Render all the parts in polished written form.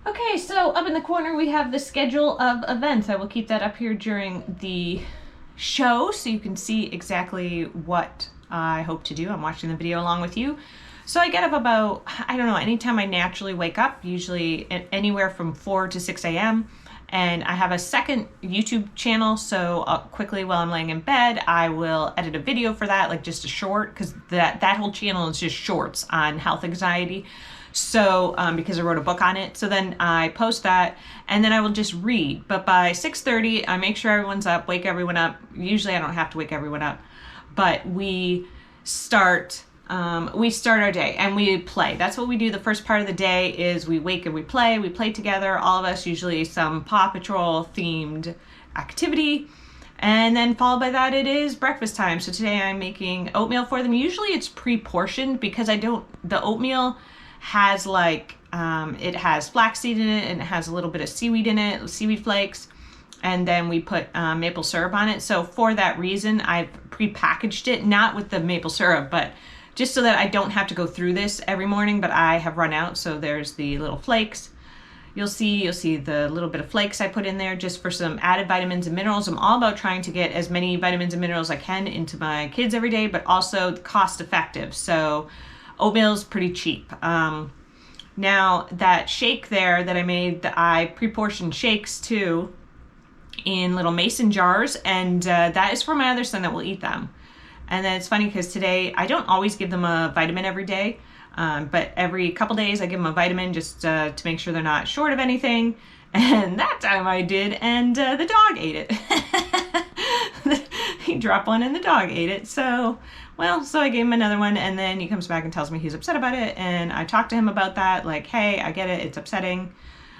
Okay, so up in the corner we have the schedule of events. I will keep that up here during the show so you can see exactly what I hope to do. I'm watching the video along with you. So I get up about, I don't know, anytime I naturally wake up, usually anywhere from 4 to 6 a.m. And I have a second YouTube channel, so quickly while I'm laying in bed, I will edit a video for that, like just a short, because that whole channel is just shorts on health anxiety. So, because I wrote a book on it. So then I post that, and then I will just read. But by 6:30, I make sure everyone's up, wake everyone up. Usually I don't have to wake everyone up, but we start our day and we play. That's what we do. The first part of the day is we wake and we play together, all of us, usually some Paw Patrol themed activity. And then followed by that, it is breakfast time. So today I'm making oatmeal for them. Usually it's pre-portioned because the oatmeal has it has flaxseed in it and it has a little bit of seaweed in it, seaweed flakes. And then we put maple syrup on it. So for that reason, I've pre-packaged it, not with the maple syrup, but just so that I don't have to go through this every morning, but I have run out. So there's the little flakes. You'll see the little bit of flakes I put in there just for some added vitamins and minerals. I'm all about trying to get as many vitamins and minerals I can into my kids every day, but also cost effective. So oatmeal is pretty cheap. Now that shake there that I made, I pre-portioned shakes too in little mason jars, and that is for my other son that will eat them. And then it's funny because today I don't always give them a vitamin every day, but every couple days I give them a vitamin just to make sure they're not short of anything. And that time I did, and the dog ate it. He dropped one and the dog ate it. So I gave him another one, and then he comes back and tells me he's upset about it. And I talked to him about that, like, hey, I get it, it's upsetting,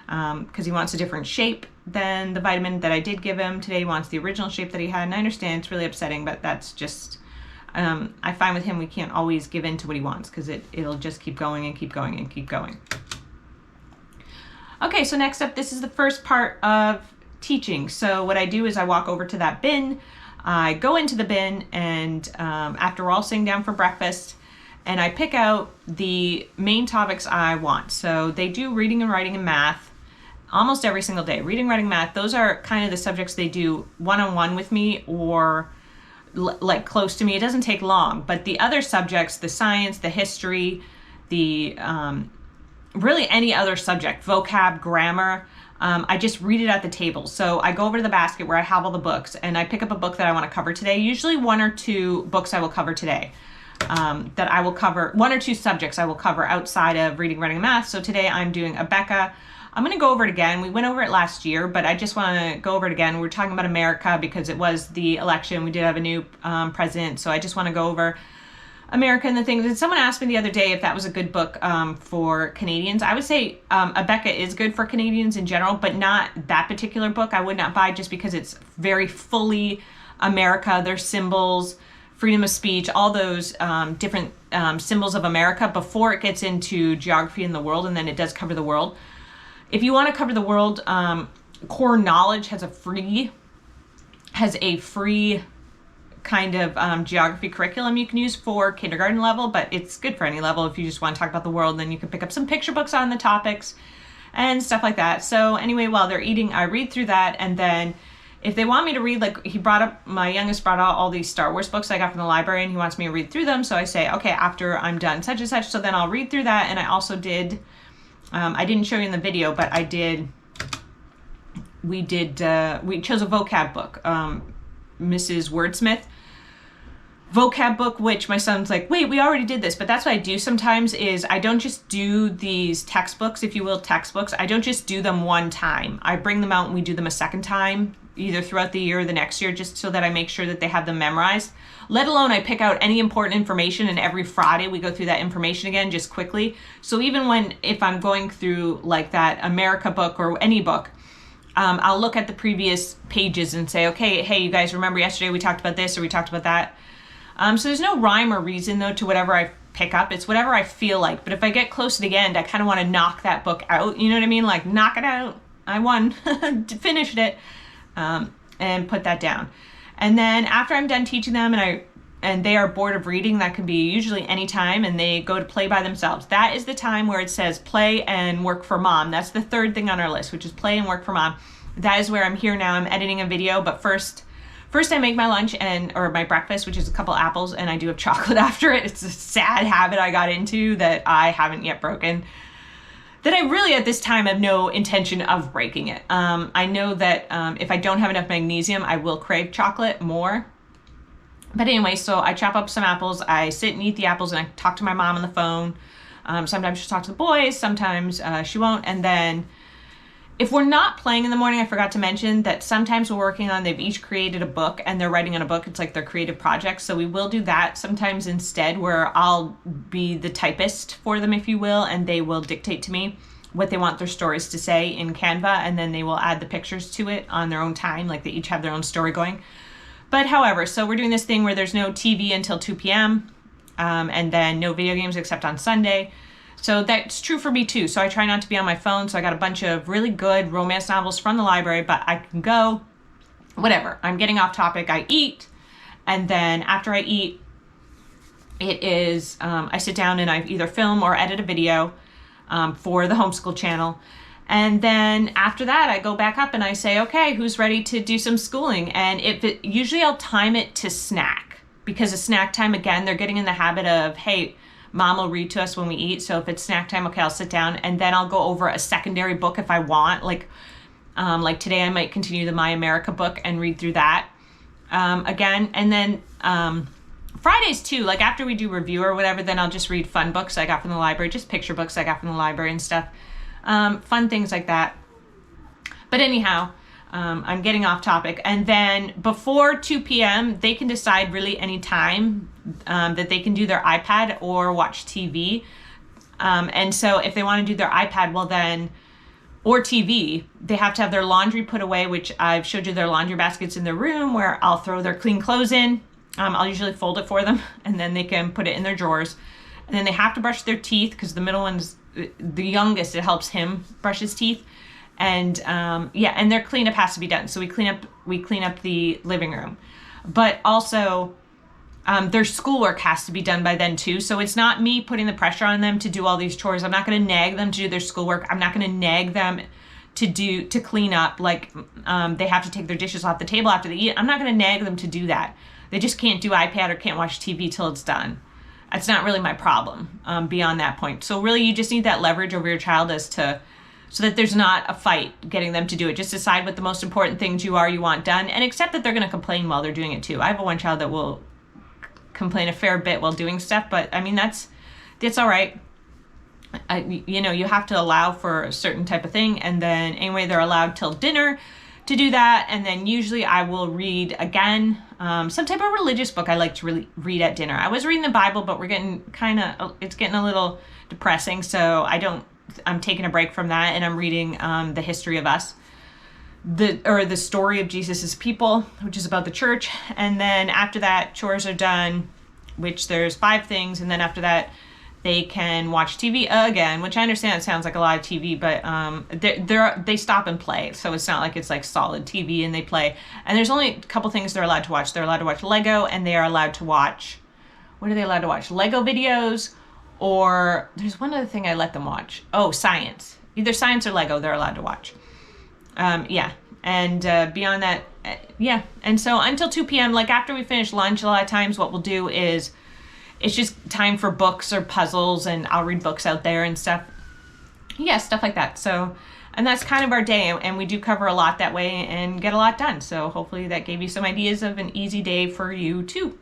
because he wants a different shape than the vitamin that I did give him. Today he wants the original shape that he had, and I understand it's really upsetting, but that's just... I find with him we can't always give in to what he wants because it'll just keep going and keep going and keep going. Okay, so next up, this is the first part of teaching. So what I do is I walk over to that bin, I go into the bin, and after we're all sitting down for breakfast, and I pick out the main topics I want. So they do reading and writing and math almost every single day. Reading, writing, math, those are kind of the subjects they do one-on-one with me or like close to me. It doesn't take long, but the other subjects, the science, the history, the really any other subject, vocab, grammar, I just read it at the table. So I go over to the basket where I have all the books, and I pick up a book that I want to cover today. Usually 1 or 2 books I will cover today, that I will cover, 1 or 2 subjects I will cover outside of reading, writing, and math. So today I'm doing Abeka. I'm going to go over it again. We went over it last year, but I just want to go over it again. We're talking about America because it was the election. We did have a new president, so I just want to go over America and the things. And someone asked me the other day if that was a good book for Canadians. I would say Abeka is good for Canadians in general, but not that particular book. I would not buy just because it's very fully America. There's symbols, freedom of speech, all those different symbols of America before it gets into geography in the world, and then it does cover the world. If you want to cover the world, Core Knowledge has a free kind of geography curriculum you can use for kindergarten level, but it's good for any level. If you just want to talk about the world, then you can pick up some picture books on the topics and stuff like that. So anyway, while they're eating, I read through that, and then if they want me to read, like my youngest brought out all these Star Wars books I got from the library, and he wants me to read through them. So I say, okay, after I'm done such and such, so then I'll read through that. And I also did, I didn't show you in the video, but we chose a vocab book, Mrs. Wordsmith vocab book, which my son's like, wait, we already did this. But that's what I do sometimes is I don't just do these textbooks, if you will, textbooks. I don't just do them one time. I bring them out and we do them a second time, either throughout the year or the next year, just so that I make sure that they have them memorized. Let alone I pick out any important information, and every Friday we go through that information again just quickly. So even if I'm going through like that America book or any book, I'll look at the previous pages and say, okay, hey, you guys remember yesterday we talked about this or we talked about that. So there's no rhyme or reason though to whatever I pick up. It's whatever I feel like. But if I get close to the end, I kind of want to knock that book out. You know what I mean? Like, knock it out. I won. Finished it. And put that down. And then after I'm done teaching them and and they are bored of reading, that can be usually any time, and they go to play by themselves. That is the time where it says play and work for mom. That's the third thing on our list, which is play and work for mom. That is where I'm here now. I'm editing a video, but first I make my lunch or my breakfast, which is a couple apples, and I do have chocolate after it. It's a sad habit I got into that I haven't yet broken, that I really at this time have no intention of breaking it. I know that if I don't have enough magnesium, I will crave chocolate more. But anyway, so I chop up some apples, I sit and eat the apples, and I talk to my mom on the phone. Sometimes she'll talk to the boys, sometimes she won't. And then if we're not playing in the morning, I forgot to mention that sometimes we're working on, they've each created a book and they're writing on a book. It's like their creative project. So we will do that sometimes instead, where I'll be the typist for them, if you will, and they will dictate to me what they want their stories to say in Canva, and then they will add the pictures to it on their own time. Like they each have their own story going. But however, so we're doing this thing where there's no TV until 2 p.m. And then no video games except on Sunday. So that's true for me too. So I try not to be on my phone. So I got a bunch of really good romance novels from the library, but I can go, whatever. I'm getting off topic. I eat. And then after I eat, it is, I sit down and I either film or edit a video for the Homeschool channel. And then after that, I go back up and I say, okay, who's ready to do some schooling? And usually I'll time it to snack, because a snack time, again, they're getting in the habit of, hey, mom will read to us when we eat. So if it's snack time, okay, I'll sit down, and then I'll go over a secondary book if I want. Like today, I might continue the My America book and read through that again. And then Fridays too, like after we do review or whatever, then I'll just read fun books I got from the library, just picture books I got from the library and stuff. Fun things like that. But anyhow, I'm getting off topic. And then before 2 p.m., they can decide really any time that they can do their iPad or watch TV. And so if they want to do their iPad, well then, or TV, they have to have their laundry put away, which I've showed you their laundry baskets in their room where I'll throw their clean clothes in. I'll usually fold it for them, and then they can put it in their drawers. And then they have to brush their teeth, because the middle one's the youngest, it helps him brush his teeth. And yeah, and their cleanup has to be done. So we clean up the living room, but also their schoolwork has to be done by then too. So it's not me putting the pressure on them to do all these chores. I'm not going to nag them to do their schoolwork. I'm not going to nag them to clean up. Like they have to take their dishes off the table after they eat. I'm not going to nag them to do that. They just can't do iPad or can't watch TV till it's done. That's not really my problem beyond that point. So really, you just need that leverage over your child so that there's not a fight getting them to do it. Just decide what the most important things you want done, and accept that they're going to complain while they're doing it too. I have one child that will complain a fair bit while doing stuff, but I mean, that's all right. You have to allow for a certain type of thing, and then anyway, they're allowed till dinner to do that. And then usually I will read again some type of religious book. I like to really read at dinner. I was reading the Bible, but it's getting a little depressing, so I'm taking a break from that, and I'm reading the history of us, the story of Jesus's people, which is about the church. And then after that, chores are done, which there's 5 things, and then after that, they can watch TV again, which I understand it sounds like a lot of TV, but they stop and play, so it's not like it's like solid TV, and they play. And there's only a couple things they're allowed to watch. They're allowed to watch Lego, and they are allowed to watch, what are they allowed to watch? Lego videos, or there's one other thing I let them watch. Oh, science. Either science or Lego they're allowed to watch. Yeah, and beyond that, yeah. And so until 2 p.m., like after we finish lunch, a lot of times what we'll do is it's just time for books or puzzles, and I'll read books out there and stuff. Yeah, stuff like that. So, and that's kind of our day, and we do cover a lot that way and get a lot done. So hopefully that gave you some ideas of an easy day for you too.